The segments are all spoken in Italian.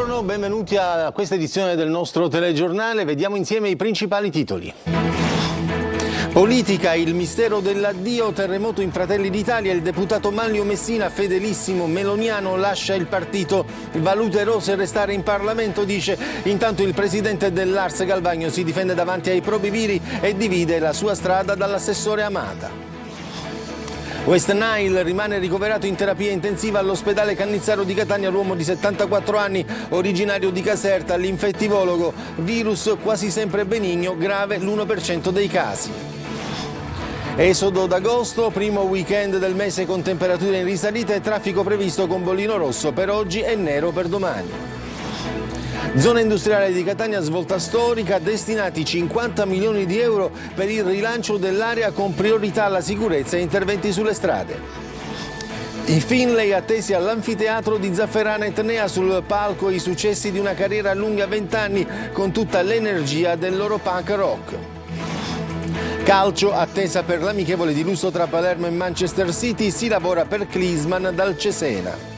Buongiorno, benvenuti a questa edizione del nostro telegiornale. Vediamo insieme i principali titoli. Politica, il mistero dell'addio, terremoto in Fratelli d'Italia, il deputato Manlio Messina, fedelissimo meloniano, lascia il partito, valuterò se restare in Parlamento, dice. Intanto il presidente dell'Ars Galvagno si difende davanti ai probiviri e divide la sua strada dall'assessore Amata. West Nile rimane ricoverato in terapia intensiva all'ospedale Cannizzaro di Catania l'uomo di 74 anni, originario di Caserta, l'infettivologo, virus quasi sempre benigno, grave l'1% dei casi. Esodo d'agosto, primo weekend del mese con temperature in risalita e traffico previsto con bollino rosso per oggi e nero per domani. Zona industriale di Catania, svolta storica, destinati 50 milioni di euro per il rilancio dell'area con priorità alla sicurezza e interventi sulle strade. I Finlay attesi all'anfiteatro di Zafferana Etnea, sul palco i successi di una carriera lunga 20 anni con tutta l'energia del loro punk rock. Calcio, attesa per l'amichevole di lusso tra Palermo e Manchester City, si lavora per Klinsmann dal Cesena.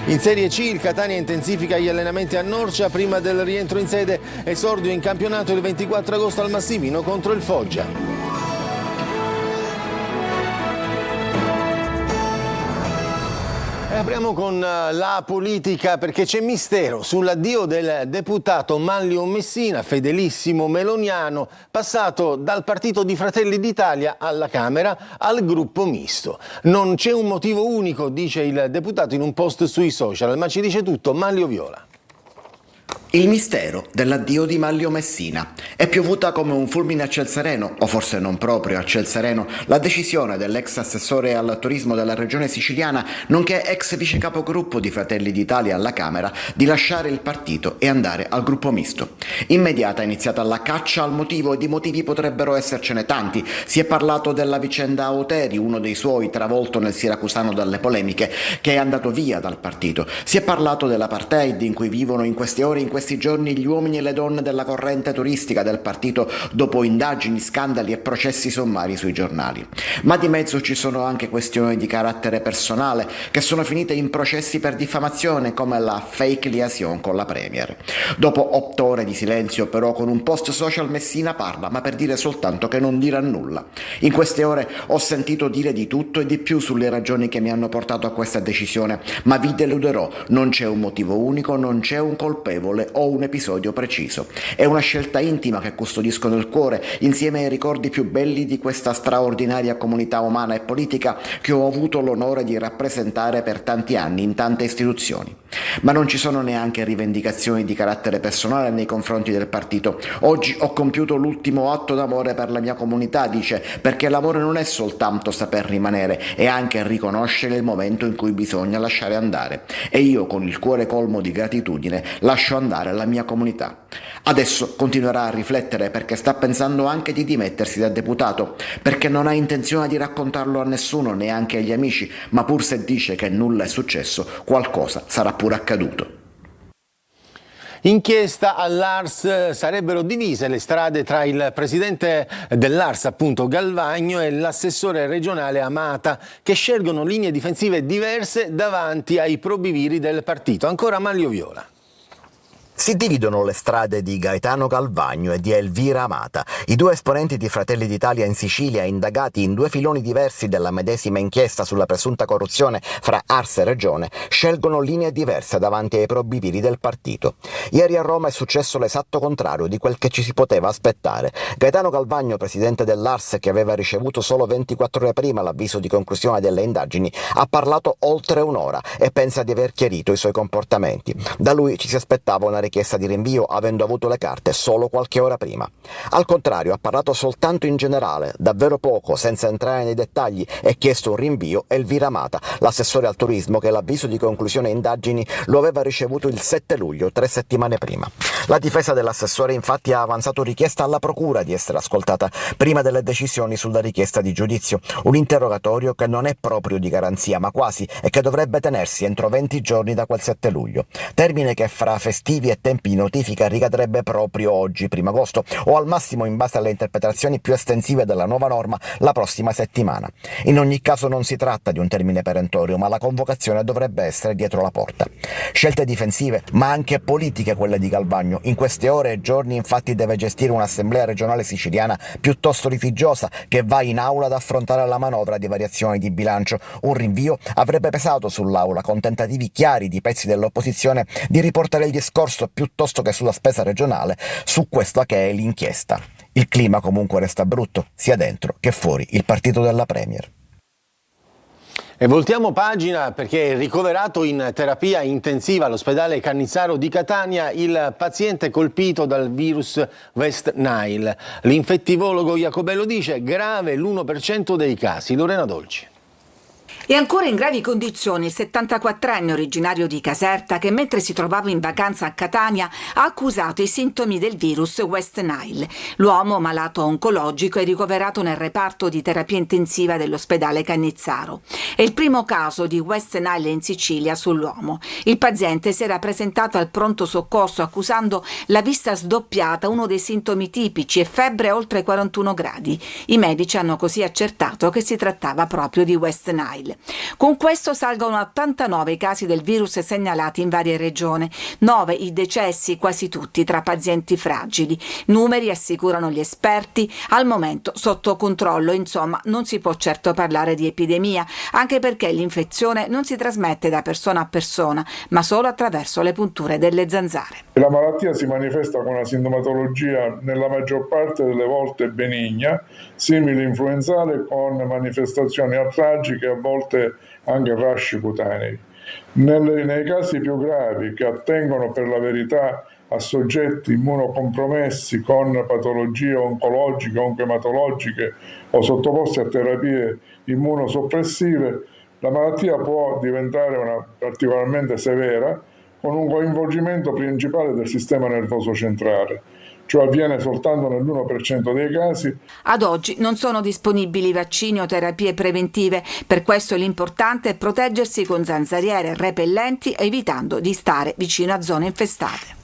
In Serie C il Catania intensifica gli allenamenti a Norcia prima del rientro in sede, esordio in campionato il 24 agosto al Massimino contro il Foggia. Apriamo con la politica perché c'è mistero sull'addio del deputato Manlio Messina, fedelissimo meloniano, passato dal partito di Fratelli d'Italia alla Camera al gruppo misto. Non c'è un motivo unico, dice il deputato in un post sui social, ma ci dice tutto Manlio Viola. Il mistero dell'addio di Manlio Messina. È piovuta come un fulmine a ciel sereno, o forse non proprio a ciel sereno, la decisione dell'ex assessore al turismo della regione siciliana, nonché ex vice capogruppo di Fratelli d'Italia alla Camera, di lasciare il partito e andare al gruppo misto. Immediata è iniziata la caccia al motivo, e di motivi potrebbero essercene tanti. Si è parlato della vicenda Auteri, uno dei suoi travolto nel siracusano dalle polemiche, che è andato via dal partito. Si è parlato dell'apartheid in cui vivono in queste ore, in questi giorni, gli uomini e le donne della corrente turistica del partito dopo indagini, scandali e processi sommari sui giornali. Ma di mezzo ci sono anche questioni di carattere personale che sono finite in processi per diffamazione, come la fake liaison con la Premier. Dopo 8 ore di silenzio, però, con un post social Messina parla, ma per dire soltanto che non dirà nulla. In queste ore ho sentito dire di tutto e di più sulle ragioni che mi hanno portato a questa decisione, ma vi deluderò, non c'è un motivo unico, non c'è un colpevole o un episodio preciso. È una scelta intima che custodisco nel cuore, insieme ai ricordi più belli di questa straordinaria comunità umana e politica che ho avuto l'onore di rappresentare per tanti anni in tante istituzioni. Ma non ci sono neanche rivendicazioni di carattere personale nei confronti del partito. Oggi ho compiuto l'ultimo atto d'amore per la mia comunità, dice, perché l'amore non è soltanto saper rimanere, è anche riconoscere il momento in cui bisogna lasciare andare. E io, con il cuore colmo di gratitudine, lascio andare la mia comunità. Adesso continuerà a riflettere perché sta pensando anche di dimettersi da deputato, perché non ha intenzione di raccontarlo a nessuno, neanche agli amici, ma pur se dice che nulla è successo, qualcosa sarà pure accaduto. Inchiesta all'Ars, sarebbero divise le strade tra il presidente dell'Ars, appunto Galvagno, e l'assessore regionale Amata, che scelgono linee difensive diverse davanti ai probiviri del partito. Ancora Manlio Viola. Si dividono le strade di Gaetano Galvagno e di Elvira Amata, i due esponenti di Fratelli d'Italia in Sicilia, indagati in 2 filoni diversi della medesima inchiesta sulla presunta corruzione fra Ars e Regione, scelgono linee diverse davanti ai probiviri del partito. Ieri a Roma è successo l'esatto contrario di quel che ci si poteva aspettare. Gaetano Galvagno, presidente dell'Ars, che aveva ricevuto solo 24 ore prima l'avviso di conclusione delle indagini, ha parlato oltre un'ora e pensa di aver chiarito i suoi comportamenti. Da lui ci si aspettava una richiesta di rinvio, avendo avuto le carte solo qualche ora prima. Al contrario, ha parlato soltanto in generale, davvero poco, senza entrare nei dettagli, e chiesto un rinvio Elvira Amata, l'assessore al turismo, che l'avviso di conclusione indagini lo aveva ricevuto il 7 luglio, 3 settimane prima. La difesa dell'assessore infatti ha avanzato richiesta alla procura di essere ascoltata prima delle decisioni sulla richiesta di giudizio, un interrogatorio che non è proprio di garanzia, ma quasi, e che dovrebbe tenersi entro 20 giorni da quel 7 luglio, termine che fra festivi e e tempi notifica ricadrebbe proprio oggi, 1 agosto, o al massimo, in base alle interpretazioni più estensive della nuova norma, la prossima settimana. In ogni caso non si tratta di un termine perentorio, ma la convocazione dovrebbe essere dietro la porta. Scelte difensive, ma anche politiche quelle di Galvagno. In queste ore e giorni infatti deve gestire un'assemblea regionale siciliana piuttosto litigiosa, che va in aula ad affrontare la manovra di variazioni di bilancio. Un rinvio avrebbe pesato sull'aula, con tentativi chiari di pezzi dell'opposizione di riportare il discorso piuttosto che sulla spesa regionale su questa che è l'inchiesta. Il clima comunque resta brutto, sia dentro che fuori il partito della Premier. E voltiamo pagina, perché è ricoverato in terapia intensiva all'ospedale Cannizzaro di Catania il paziente colpito dal virus West Nile. L'infettivologo Jacobello dice: grave l'1% dei casi. Lorena Dolci. È ancora in gravi condizioni il 74enne originario di Caserta che, mentre si trovava in vacanza a Catania, ha accusato i sintomi del virus West Nile. L'uomo, malato oncologico, è ricoverato nel reparto di terapia intensiva dell'ospedale Cannizzaro. È il primo caso di West Nile in Sicilia sull'uomo. Il paziente si era presentato al pronto soccorso accusando la vista sdoppiata, uno dei sintomi tipici, e febbre oltre 41 gradi. I medici hanno così accertato che si trattava proprio di West Nile. Con questo salgono a 89 i casi del virus segnalati in varie regioni, 9 i decessi, quasi tutti tra pazienti fragili. Numeri, assicurano gli esperti, al momento sotto controllo. Insomma, non si può certo parlare di epidemia, anche perché l'infezione non si trasmette da persona a persona, ma solo attraverso le punture delle zanzare. La malattia si manifesta con una sintomatologia nella maggior parte delle volte benigna, simile influenzale, con manifestazioni artragiche e a volte anche rasci cutanei. Nei casi più gravi, che attengono per la verità a soggetti immunocompromessi con patologie oncologiche, oncoematologiche o sottoposti a terapie immunosoppressive, la malattia può diventare particolarmente severa, con un coinvolgimento principale del sistema nervoso centrale. Ciò avviene soltanto nell'1% dei casi. Ad oggi non sono disponibili vaccini o terapie preventive, per questo l'importante è proteggersi con zanzariere repellenti, evitando di stare vicino a zone infestate.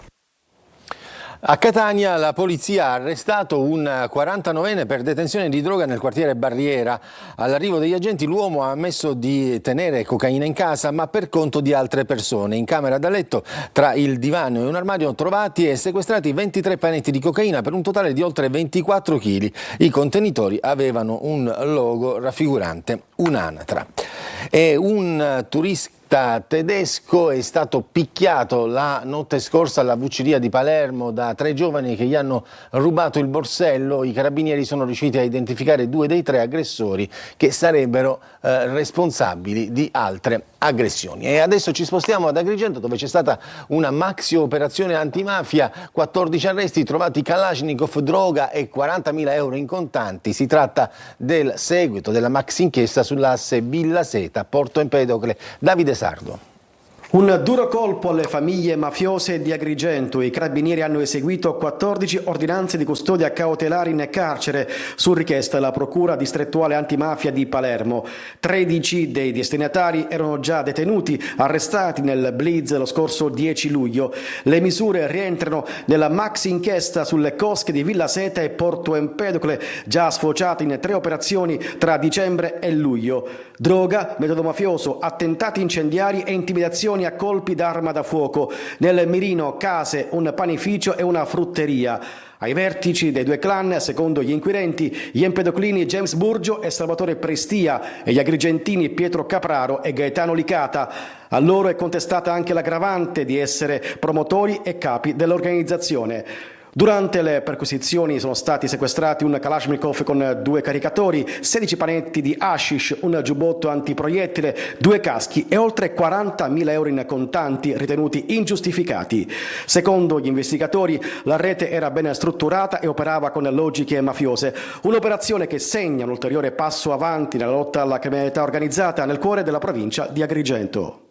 A Catania la polizia ha arrestato un 49enne per detenzione di droga nel quartiere Barriera. All'arrivo degli agenti l'uomo ha ammesso di tenere cocaina in casa, ma per conto di altre persone. In camera da letto, tra il divano e un armadio, trovati e sequestrati 23 panetti di cocaina per un totale di oltre 24 kg. I contenitori avevano un logo raffigurante un'anatra. E un turista tedesco è stato picchiato la notte scorsa alla Vucceria di Palermo da 3 giovani che gli hanno rubato il borsello. I carabinieri sono riusciti a identificare 2 dei 3 aggressori che sarebbero responsabili di altre aggressioni. E adesso ci spostiamo ad Agrigento, dove c'è stata una maxi operazione antimafia, 14 arresti, trovati Kalashnikov, droga e 40.000 euro in contanti. Si tratta del seguito della maxi inchiesta sull'asse Villa Seta, Porto Empedocle. Davide Sardo. Un duro colpo alle famiglie mafiose di Agrigento. I carabinieri hanno eseguito 14 ordinanze di custodia cautelare in carcere su richiesta della Procura distrettuale antimafia di Palermo. 13 dei destinatari erano già detenuti, arrestati nel blitz lo scorso 10 luglio. Le misure rientrano nella maxi inchiesta sulle cosche di Villa Seta e Porto Empedocle, già sfociate in 3 operazioni tra dicembre e luglio. Droga, metodo mafioso, attentati incendiari e intimidazioni a colpi d'arma da fuoco. Nel mirino case, un panificio e una frutteria. Ai vertici dei 2 clan, secondo gli inquirenti, gli empedoclini James Burgio e Salvatore Prestia e gli agrigentini Pietro Capraro e Gaetano Licata. A loro è contestata anche l'aggravante di essere promotori e capi dell'organizzazione. Durante le perquisizioni sono stati sequestrati un Kalashnikov con 2 caricatori, 16 panetti di hashish, un giubbotto antiproiettile, 2 caschi e oltre 40.000 euro in contanti ritenuti ingiustificati. Secondo gli investigatori, la rete era ben strutturata e operava con logiche mafiose. Un'operazione che segna un ulteriore passo avanti nella lotta alla criminalità organizzata nel cuore della provincia di Agrigento.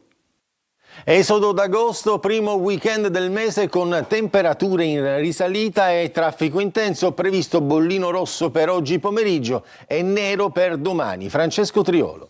Esodo d'agosto, primo weekend del mese con temperature in risalita e traffico intenso, previsto bollino rosso per oggi pomeriggio e nero per domani. Francesco Triolo.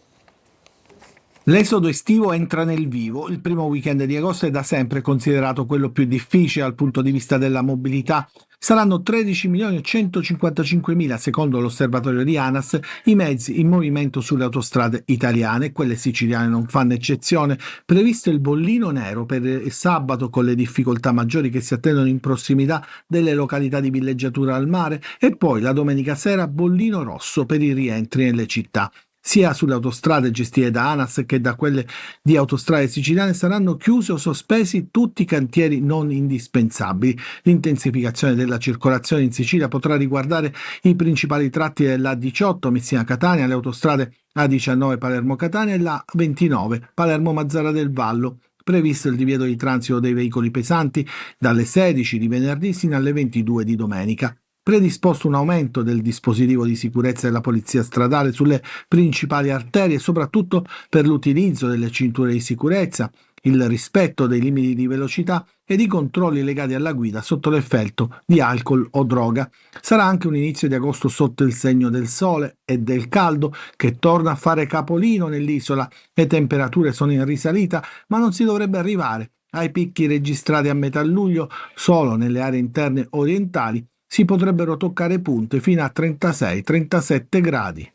L'esodo estivo entra nel vivo. Il primo weekend di agosto è da sempre considerato quello più difficile dal punto di vista della mobilità. Saranno 13.155.000, secondo l'osservatorio di ANAS, i mezzi in movimento sulle autostrade italiane. Quelle siciliane non fanno eccezione. Previsto il bollino nero per il sabato, con le difficoltà maggiori che si attendono in prossimità delle località di villeggiatura al mare, e poi la domenica sera bollino rosso per i rientri nelle città. Sia sulle autostrade gestite da ANAS che da quelle di Autostrade Siciliane saranno chiusi o sospesi tutti i cantieri non indispensabili. L'intensificazione della circolazione in Sicilia potrà riguardare i principali tratti della A18 Messina-Catania, le autostrade A19 Palermo-Catania e la A29 Palermo-Mazzara del Vallo. Previsto il divieto di transito dei veicoli pesanti dalle 16 di venerdì sino alle 22 di domenica. Predisposto un aumento del dispositivo di sicurezza della polizia stradale sulle principali arterie, soprattutto per l'utilizzo delle cinture di sicurezza, il rispetto dei limiti di velocità ed i controlli legati alla guida sotto l'effetto di alcol o droga. Sarà anche un inizio di agosto sotto il segno del sole e del caldo, che torna a fare capolino nell'isola. Le temperature sono in risalita, ma non si dovrebbe arrivare ai picchi registrati a metà luglio. Solo nelle aree interne orientali si potrebbero toccare punte fino a 36-37 gradi.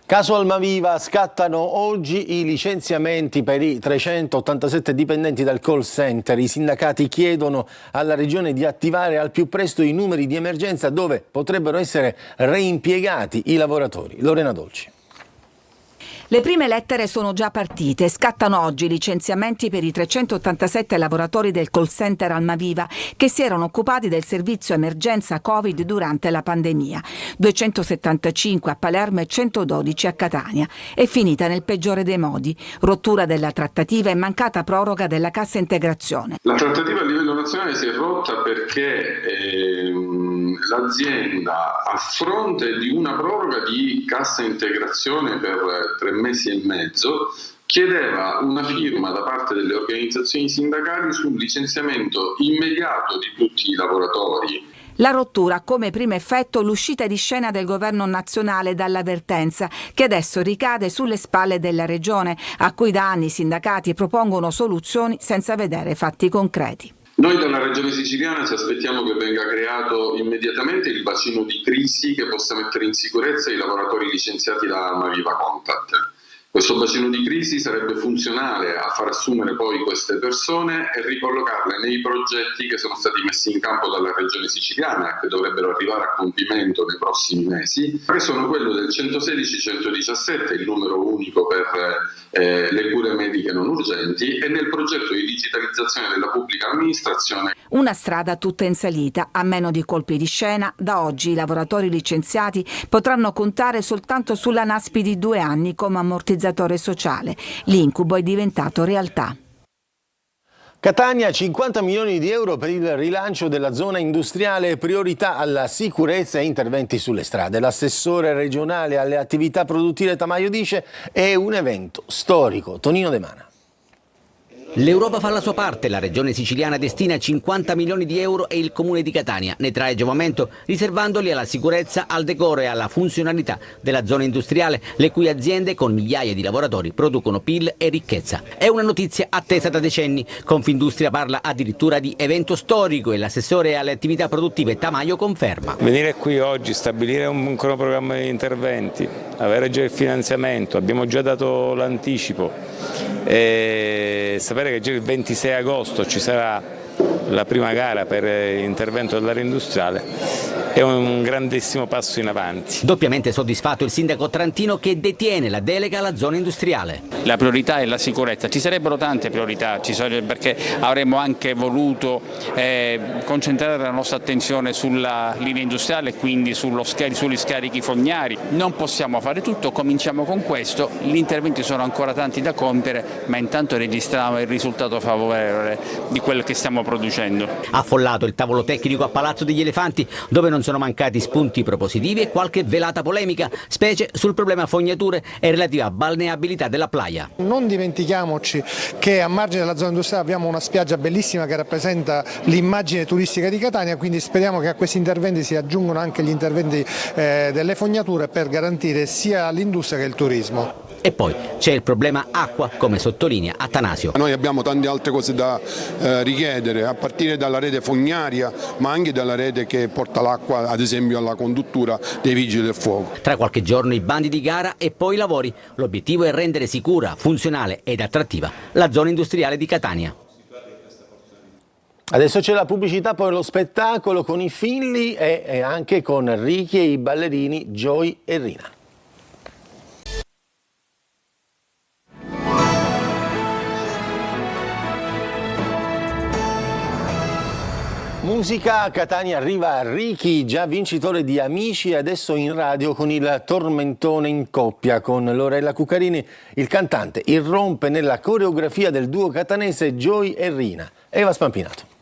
Caso Almaviva, scattano oggi i licenziamenti per i 387 dipendenti del call center. I sindacati chiedono alla Regione di attivare al più presto i numeri di emergenza dove potrebbero essere reimpiegati i lavoratori. Lorena Dolci. Le prime lettere sono già partite. Scattano oggi i licenziamenti per i 387 lavoratori del call center Almaviva che si erano occupati del servizio emergenza Covid durante la pandemia. 275 a Palermo e 112 a Catania. È finita nel peggiore dei modi. Rottura della trattativa e mancata proroga della cassa integrazione. La trattativa a livello nazionale si è rotta perché l'azienda, a fronte di una proroga di cassa integrazione per 3 mesi e mezzo, chiedeva una firma da parte delle organizzazioni sindacali sul licenziamento immediato di tutti i lavoratori. La rottura ha come primo effetto l'uscita di scena del governo nazionale dall'avvertenza, che adesso ricade sulle spalle della regione, a cui da anni i sindacati propongono soluzioni senza vedere fatti concreti. Noi dalla Regione Siciliana ci aspettiamo che venga creato immediatamente il bacino di crisi che possa mettere in sicurezza i lavoratori licenziati da Almaviva Contact. Questo bacino di crisi sarebbe funzionale a far assumere poi queste persone e ricollocarle nei progetti che sono stati messi in campo dalla Regione Siciliana, che dovrebbero arrivare a compimento nei prossimi mesi, che sono quello del 116-117, il numero unico per le cure mediche non urgenti, e nel progetto di digitalizzazione della pubblica amministrazione. Una strada tutta in salita. A meno di colpi di scena, da oggi i lavoratori licenziati potranno contare soltanto sulla NASPI di 2 anni come ammortizzatore sociale. L'incubo è diventato realtà. Catania, 50 milioni di euro per il rilancio della zona industriale, priorità alla sicurezza e interventi sulle strade. L'assessore regionale alle attività produttive Tamaio dice è un evento storico. Tonino De Mana. L'Europa fa la sua parte, la regione siciliana destina 50 milioni di euro e il comune di Catania ne trae giovamento riservandoli alla sicurezza, al decoro e alla funzionalità della zona industriale, le cui aziende con migliaia di lavoratori producono PIL e ricchezza. È una notizia attesa da decenni. Confindustria parla addirittura di evento storico e l'assessore alle attività produttive Tamaio conferma. Venire qui oggi, stabilire un cronoprogramma di interventi, avere già il finanziamento, abbiamo già dato l'anticipo e sapere che già il 26 agosto ci sarà la prima gara per intervento dell'area industriale è un grandissimo passo in avanti. Doppiamente soddisfatto il sindaco trentino che detiene la delega alla zona industriale. La priorità è la sicurezza, ci sarebbero tante priorità, perché avremmo anche voluto concentrare la nostra attenzione sulla linea industriale e quindi sugli scarichi fognari. Non possiamo fare tutto, cominciamo con questo, gli interventi sono ancora tanti da compiere, ma intanto registriamo il risultato favorevole di quello che stiamo producendo. Affollato il tavolo tecnico a Palazzo degli Elefanti, dove non sono mancati spunti propositivi e qualche velata polemica, specie sul problema fognature e relativa balneabilità della playa. Non dimentichiamoci che a margine della zona industriale abbiamo una spiaggia bellissima che rappresenta l'immagine turistica di Catania, quindi speriamo che a questi interventi si aggiungano anche gli interventi delle fognature per garantire sia l'industria che il turismo. E poi c'è il problema acqua, come sottolinea Attanasio. Noi abbiamo tante altre cose da richiedere, a partire dalla rete fognaria, ma anche dalla rete che porta l'acqua, ad esempio alla conduttura dei vigili del fuoco. Tra qualche giorno i bandi di gara e poi i lavori. L'obiettivo è rendere sicura, funzionale ed attrattiva la zona industriale di Catania. Adesso c'è la pubblicità, poi lo spettacolo con i Finley e anche con Ricky e i ballerini Joy e Rina. Musica, a Catania arriva Ricky, già vincitore di Amici, e adesso in radio con il tormentone in coppia con Lorella Cuccarini. Il cantante irrompe nella coreografia del duo catanese Joy e Rina. Eva Spampinato.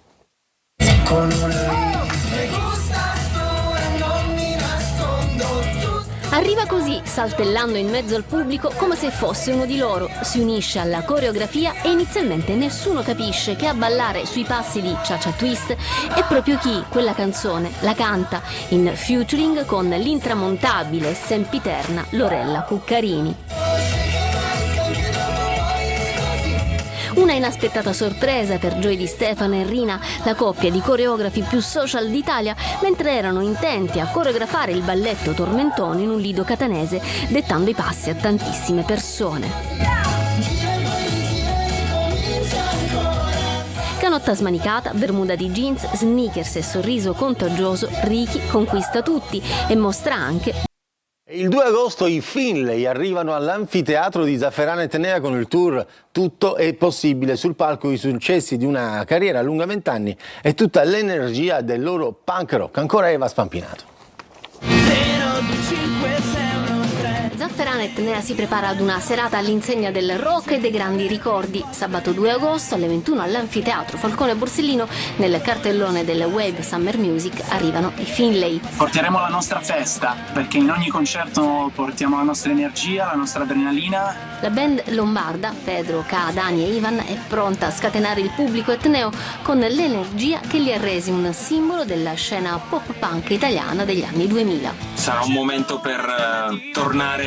Arriva così, saltellando in mezzo al pubblico come se fosse uno di loro. Si unisce alla coreografia e inizialmente nessuno capisce che a ballare sui passi di Cha Cha Twist è proprio chi quella canzone la canta in featuring con l'intramontabile e sempiterna Lorella Cuccarini. Una inaspettata sorpresa per Joy Di Stefano e Rina, la coppia di coreografi più social d'Italia, mentre erano intenti a coreografare il balletto tormentone in un lido catanese, dettando i passi a tantissime persone. Canotta smanicata, bermuda di jeans, sneakers e sorriso contagioso, Ricky conquista tutti e mostra anche. Il 2 agosto i Finley arrivano all'anfiteatro di Zafferana Etnea con il tour Tutto è possibile. Sul palco i successi di una carriera lunga 20 anni e tutta l'energia del loro punk rock. Ancora Eva Spampinato. Zafferana Etnea si prepara ad una serata all'insegna del rock e dei grandi ricordi. Sabato 2 agosto alle 21 all'anfiteatro Falcone Borsellino, nel cartellone del Wave Summer Music, arrivano i Finley. Porteremo la nostra festa, perché in ogni concerto portiamo la nostra energia, la nostra adrenalina. La band lombarda, Pedro, K, Dani e Ivan, è pronta a scatenare il pubblico etneo con l'energia che li ha resi un simbolo della scena pop punk italiana degli anni 2000. Sarà un momento per tornare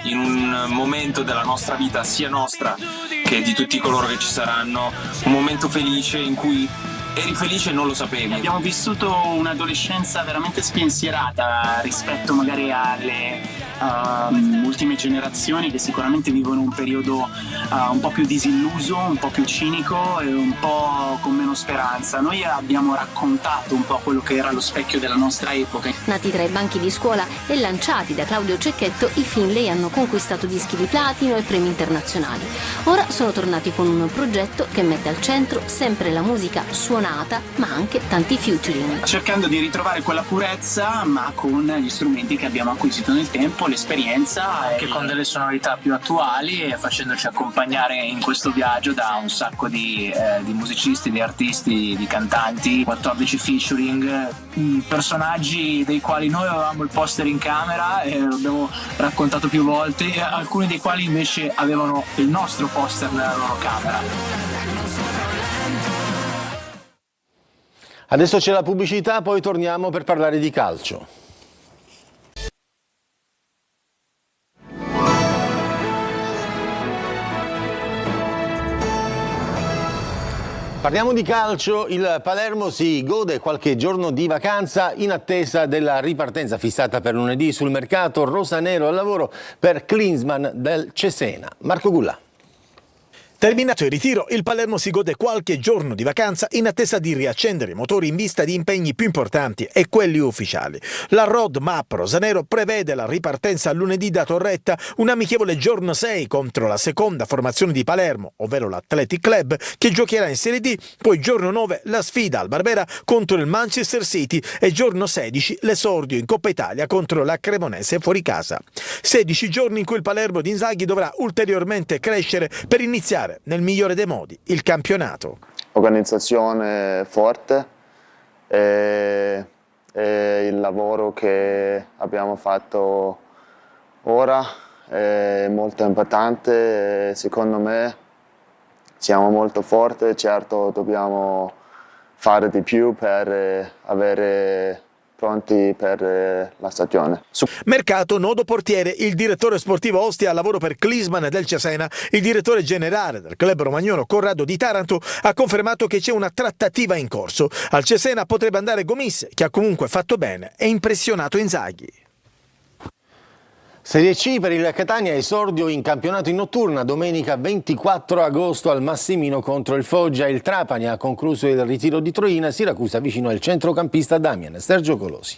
in un momento della nostra vita, sia nostra che di tutti coloro che ci saranno, un momento felice in cui eri felice e non lo sapevi. Abbiamo vissuto un'adolescenza veramente spensierata rispetto magari alle ultime generazioni che sicuramente vivono un periodo un po' più disilluso, un po' più cinico e un po' con meno speranza. Noi abbiamo raccontato un po' quello che era lo specchio della nostra epoca. Nati tra i banchi di scuola e lanciati da Claudio Cecchetto, i Finley hanno conquistato dischi di platino e premi internazionali. Ora sono tornati con un progetto che mette al centro sempre la musica suonata, ma anche tanti featuring. Cercando di ritrovare quella purezza, ma con gli strumenti che abbiamo acquisito nel tempo, l'esperienza, anche con delle sonorità più attuali, e facendoci accompagnare in questo viaggio da un sacco di musicisti, di artisti, di cantanti, 14 featuring, personaggi dei quali noi avevamo il poster in camera e l'abbiamo raccontato più volte, e alcuni dei quali invece avevano il nostro poster nella loro camera. Adesso c'è la pubblicità, poi torniamo per parlare di calcio. Parliamo di calcio, il Palermo si gode qualche giorno di vacanza in attesa della ripartenza fissata per lunedì sul mercato rosanero al lavoro per Klinsmann del Cesena. Marco Gullà. Terminato il ritiro, il Palermo si gode qualche giorno di vacanza in attesa di riaccendere i motori in vista di impegni più importanti e quelli ufficiali. La roadmap rosanero prevede la ripartenza lunedì da Torretta, un amichevole giorno 6 contro la seconda formazione di Palermo, ovvero l'Athletic Club, che giocherà in Serie D, poi giorno 9 la sfida al Barbera contro il Manchester City e giorno 16 l'esordio in Coppa Italia contro la Cremonese fuori casa. 16 giorni in cui il Palermo di Inzaghi dovrà ulteriormente crescere per iniziare nel migliore dei modi il campionato. Organizzazione forte e il lavoro che abbiamo fatto ora è molto importante. Secondo me siamo molto forti, certo dobbiamo fare di più per pronti per la stagione. Mercato, nodo portiere, il direttore sportivo Ostia al lavoro per Klinsmann del Cesena. Il direttore generale del club romagnolo Corrado Di Taranto ha confermato che c'è una trattativa in corso. Al Cesena potrebbe andare Gomis, che ha comunque fatto bene e impressionato Inzaghi. Serie C per il Catania, esordio in campionato in notturna, domenica 24 agosto al Massimino contro il Foggia. Il Trapani ha concluso il ritiro di Troina, Siracusa vicino al centrocampista Damian. Sergio Colosi.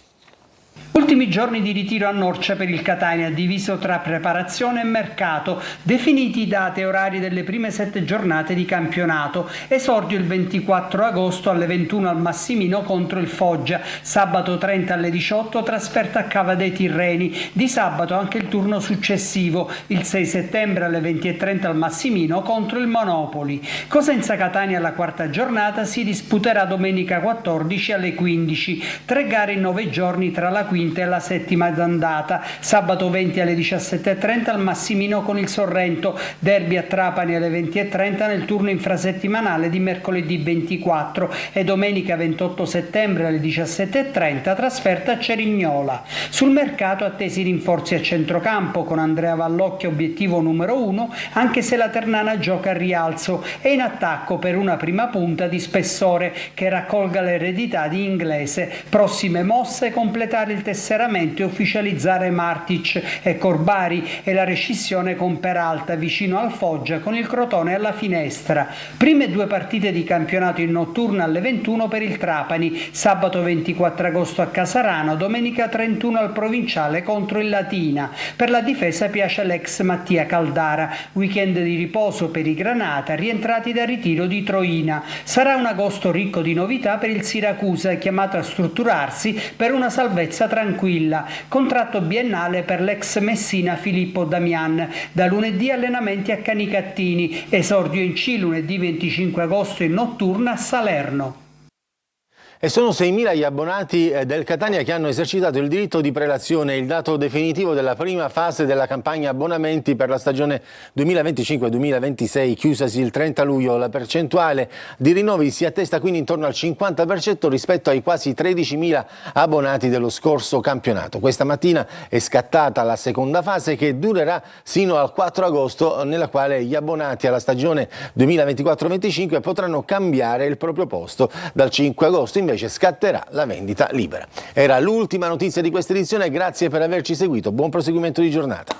Ultimi giorni di ritiro a Norcia per il Catania, diviso tra preparazione e mercato, definiti date e orari delle prime 7 giornate di campionato. Esordio il 24 agosto alle 21 al Massimino contro il Foggia, sabato 30 alle 18 trasferta a Cava dei Tirreni, di sabato anche il turno successivo, il 6 settembre alle 20:30 al Massimino contro il Monopoli. Cosenza Catania alla quarta giornata si disputerà domenica 14 alle 15, 3 gare in 9 giorni tra la quinta e la settima d'andata. Sabato 20 alle 17:30 al Massimino con il Sorrento, derby a Trapani alle 20:30 nel turno infrasettimanale di mercoledì 24 e domenica 28 settembre alle 17:30 trasferta a Cerignola. Sul mercato attesi rinforzi a centrocampo con Andrea Vallocchia obiettivo numero 1, anche se la Ternana gioca a rialzo, e in attacco per una prima punta di spessore che raccolga l'eredità di Inglese. Prossime mosse: completare il tesseramento e ufficializzare Martic e Corbari e la rescissione con Peralta vicino al Foggia con il Crotone alla finestra. Prime 2 partite di campionato in notturna alle 21 per il Trapani, sabato 24 agosto a Casarano, domenica 31 al Provinciale contro il Latina. Per la difesa piace l'ex Mattia Caldara, weekend di riposo per i Granata rientrati dal ritiro di Troina. Sarà un agosto ricco di novità per il Siracusa, chiamato a strutturarsi per una salvezza tranquilla. Contratto biennale per l'ex Messina Filippo Damian. Da lunedì allenamenti a Canicattini. Esordio in C lunedì 25 agosto in notturna a Salerno. E sono 6.000 gli abbonati del Catania che hanno esercitato il diritto di prelazione, il dato definitivo della prima fase della campagna abbonamenti per la stagione 2025-2026, chiusasi il 30 luglio. La percentuale di rinnovi si attesta quindi intorno al 50% rispetto ai quasi 13.000 abbonati dello scorso campionato. Questa mattina è scattata la seconda fase che durerà sino al 4 agosto, nella quale gli abbonati alla stagione 2024-25 potranno cambiare il proprio posto. Dal 5 agosto invece scatterà la vendita libera. Era l'ultima notizia di questa edizione, grazie per averci seguito, buon proseguimento di giornata.